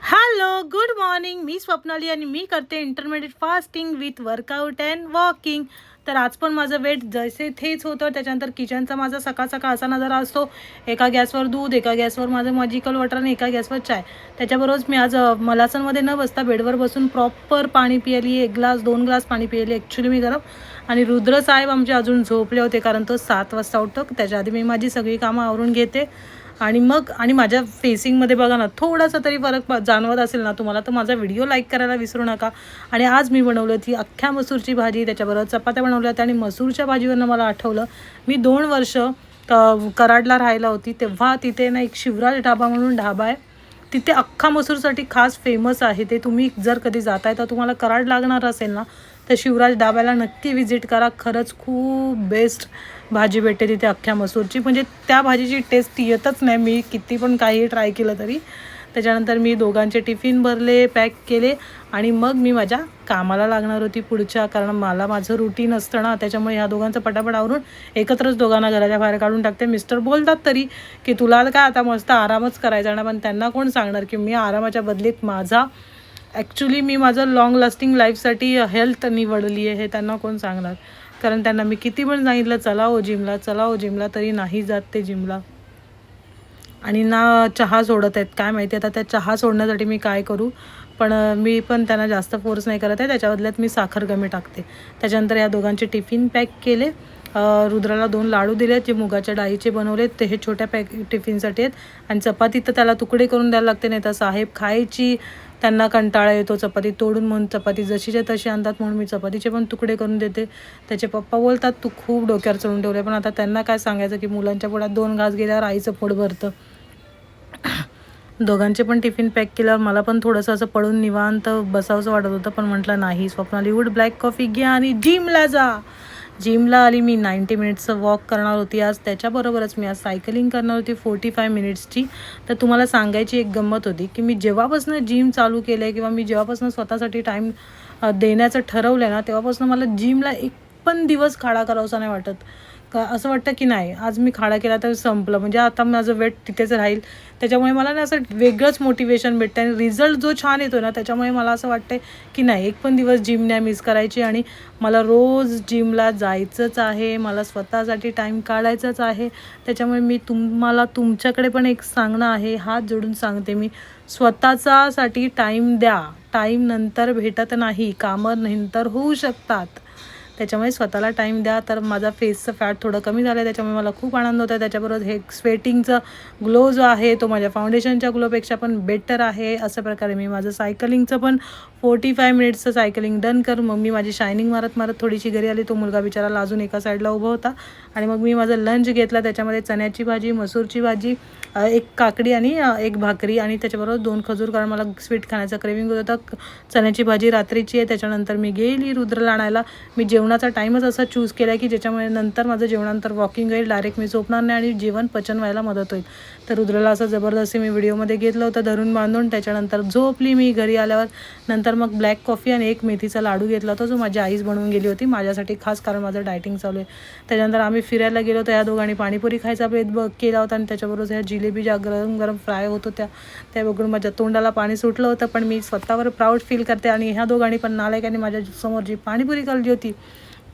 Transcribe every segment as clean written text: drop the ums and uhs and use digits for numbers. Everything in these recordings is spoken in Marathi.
Hello, good morning. मी स्वप्नाली आणि मी करते intermediate fasting with workout and walking. तर आज पण माझं वेट जसे थेच होतं. त्याच्यानंतर किचनचा माझा सकाळ सकाळ असा नजारा असतो. एका गॅसवर दूध, एका गॅसवर माझं मॅजिकल वॉटर आणि एका गॅसवर चाय. त्याच्याबरोबरच मी आज मलासनमध्ये न बसता बेडवर बसून प्रॉपर पाणी पियाली. 1 ग्लास 2 ग्लास पाणी पियाली ॲक्च्युली मी गरम. आणि रुद्र साहेब आमचे अजून झोपले होते, कारण तो 7 वाजता उठतो. त्याच्या आधी मी माझी सगळी कामं आवरून घेते. आणि माझ्या फेसिंगमध्ये बघा ना, थोडासा तरी फरक जाणवत असेल ना तुम्हाला, तर माझा व्हिडिओ लाईक करायला विसरू नका. आणि आज मी बनवलं ती अख्ख्या मसूरची भाजी, त्याच्याबरोबर चपात्या बनवल्या होत्या. आणि मसूरच्या भाजीवरनं मला आठवलं, मी 2 वर्ष कराडला राहायला होती, तेव्हा तिथे ना एक शिवराज ढाबा म्हणून ढाबा आहे. तिथे अख्खा मसूरसाठी खास फेमस आहे. ते तुम्ही जर कधी जाताय तर तुम्हाला कराड लागणार असेल ना, तर शिवराज ढाब्याला नक्की व्हिजिट करा. खरंच खूप बेस्ट भाजी भेटते तिथे अख्ख्या मसूरची. म्हणजे त्या भाजीची टेस्ट येतच नाही, मी किती पण काही ट्राय केलं तरी. त्याच्यानंतर मी दोघांचे टिफिन भरले, पॅक केले आणि मग मी माझ्या कामाला लागणार होती पुढच्या. कारण माझं रुटीन असतं ना, त्याच्यामुळे ह्या दोघांचं पटापट आवरून एकत्रच दोघांना घराच्या बाहेर काढून टाकते. मिस्टर बोलतात तरी की तुला काय आता मस्त आरामच करायचा ना, पण त्यांना कोण सांगणार की मी आरामाच्या बदलीत ॲक्च्युली मी माझं लाँग लास्टिंग लाईफसाठी हेल्थ निवडली आहे, हे त्यांना कोण सांगणार. कारण त्यांना मी किती पण सांगितलं चला हो जिमला, तरी नाही जात ते जिमला. आणि ना चहा सोडत आहेत, काय माहिती आता त्या चहा सोडण्यासाठी मी काय करू. पण मी पण त्यांना जास्त फोर्स नाही करत आहे. त्याच्या बदल्यात मी साखर कमी टाकते. त्याच्यानंतर या दोघांचे टिफिन पॅक केले. रुद्राला 2 लाडू दिले, जे मुगाच्या डाळीचे बनवले, ते हे छोट्या टिफिनसाठी आहेत. आणि चपाती तर त्याला तुकडे करून द्यायला लागते, नाही तर साहेब खायची त्यांना कंटाळा येतो चपाती तोडून. म्हणून चपाती जशीच्या तशी आणतात, म्हणून मी चपातीचे पण तुकडे करून देते. त्याचे पप्पा बोलतात तू खूप डोक्यावर चढून ठेवले, पण आता त्यांना काय सांगायचं की मुलांच्या पोटात 2 घास गेल्यावर आईचं पोट भरतं. दोघांचे पण टिफिन पॅक केल्यावर मला पण थोडंसं असं पडून निवांत बसावंसं वाटत होतं, पण म्हटलं नाही, स्वप्नाली उठ, ब्लॅक कॉफी घ्या आणि जिमला जा. जिमला आली मी. 90 मिनिट्सचं वॉक करणार होती आज. त्याच्याबरोबरच मी आज सायकलिंग करणार होती 45 मिनिट्सची. तर तुम्हाला सांगायची एक गंमत होती की मी जेव्हापासून जिम चालू केलं आहे किंवा मी जेव्हापासून स्वतःसाठी टाईम देण्याचं ठरवलं आहे ना, तेव्हापासून मला जिमला एक पण दिवस खाडा करावासा नाही वाटत. असं वाटतं की नाही, आज मी खाडा केला तर संपलं, म्हणजे आता माझं वेट तिथेच राहील. त्याच्यामुळे मला ना असं वेगळंच मोटिवेशन भेटतं आणि रिझल्ट जो छान येतो ना, त्याच्यामुळे मला असं वाटतं की नाही, एक पण दिवस जिम नाही मिस करायची. आणि मला रोज जिमला जायचंच आहे, मला स्वतःसाठी टाईम काढायचाच आहे. त्याच्यामुळे मी तुम्हाला तुमच्याकडे पण एक सांगणं आहे, हात जोडून सांगते मी, स्वतःसाठी टाईम द्या. टाईम नंतर भेटत नाही, कामं नंतर होऊ शकतात. त्याच्यामुळे स्वतःला टाईम द्या. तर माझा फेसचं फॅट थोडं कमी झालं आहे, त्याच्यामुळे मला खूप आनंद होत आहे. त्याच्याबरोबर हे स्वेटिंगचं ग्लो जो आहे तो माझ्या फाउंडेशनच्या ग्लोपेक्षा पण बेटर आहे. अशा प्रकारे मी माझं सायकलिंगचं पण 45 मिनिट्सचं सायकलिंग डन कर. मग मी माझी शायनिंग मारत थोडीशी घरी आली. तो मुलगा बिचाराला अजून एका साईडला उभा होता. आणि मग मी माझं लंच घेतला. त्याच्यामध्ये चण्याची भाजी, मसूरची भाजी, 1 काकडी आणि 1 भाकरी आणि त्याच्याबरोबर 2 खजूर, कारण मला स्वीट खाण्याचा क्रेविंग होत होता. चण्याची भाजी रात्रीची आहे. त्याच्यानंतर मी गेली रुद्रला आणायला. मी जेवणाचा टाईमच असा चूज केला की ज्याच्यामुळे नंतर माझं जेवणानंतर वॉकिंग होईल, डायरेक्ट मी झोपणार नाही आणि जेवण पचन व्हायला मदत होईल. तर रुद्रला असं जबरदस्ती मी व्हिडिओमध्ये घेतलं होतं धरून बांधून. त्याच्यानंतर झोपली मी. घरी आल्यावर नंतर मग ब्लॅक कॉफी आणि 1 मेथीचा लाडू घेतला होता, जो माझी आईच बनवून गेली होती माझ्यासाठी खास, कारण माझं डायटिंग चालू आहे. त्याच्यानंतर आम्ही फिरायला गेलो होतो. ह्या दोघांनी पाणीपुरी खायचा बेत केला होता आणि त्याच्याबरोबर ह्या जिलेबी ज्या गरम गरम फ्राय होत होत्या, त्या बघून माझ्या तोंडाला पाणी सुटलं होतं. पण मी स्वतःवर प्राऊड फील करते. आणि ह्या दोघांनी पण नालायकांनी माझ्यासमोर जी पाणीपुरी खाल्ली होती,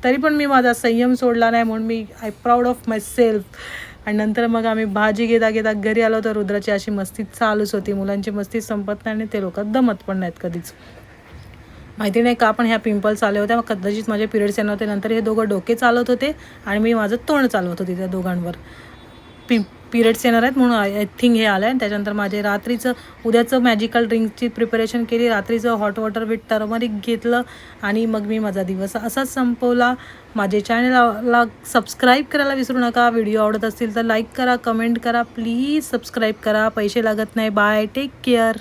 तरी पण मी माझा संयम सोडला नाही, म्हणून मी प्राऊड ऑफ माय सेल्फ. आणि नंतर मग आम्ही भाजी घेता घरी आलो. तर रुद्राची अशी मस्ती चालूच होती. मुलांची मस्ती संपत नाही आणि ते लोक दमत पण नाहीत कधीच. माहिती नाही का पण ह्या पिंपल्स आले होते. मग कदाचित माझे पिरियड्स येणार होते. नंतर हे दोघं डोके चालवत होते आणि मी माझं तोंड चालवत होते त्या दोघांवर. पिरियड्स येणार आहेत म्हणून आय थिंक हे आलं आहे. त्याच्यानंतर माझे उद्याचं मॅजिकल ड्रिंकची प्रिपरेशन केली. रात्रीचं हॉट वॉटर विथ टर्मरिक घेतलं आणि मग मी माझा दिवस असाच संपवला. माझे चॅनलला सबस्क्राईब करायला विसरू नका. व्हिडिओ आवडत असतील तर लाईक करा, कमेंट करा, प्लीज सबस्क्राईब करा. पैसे लागत नाही. Bye, take care.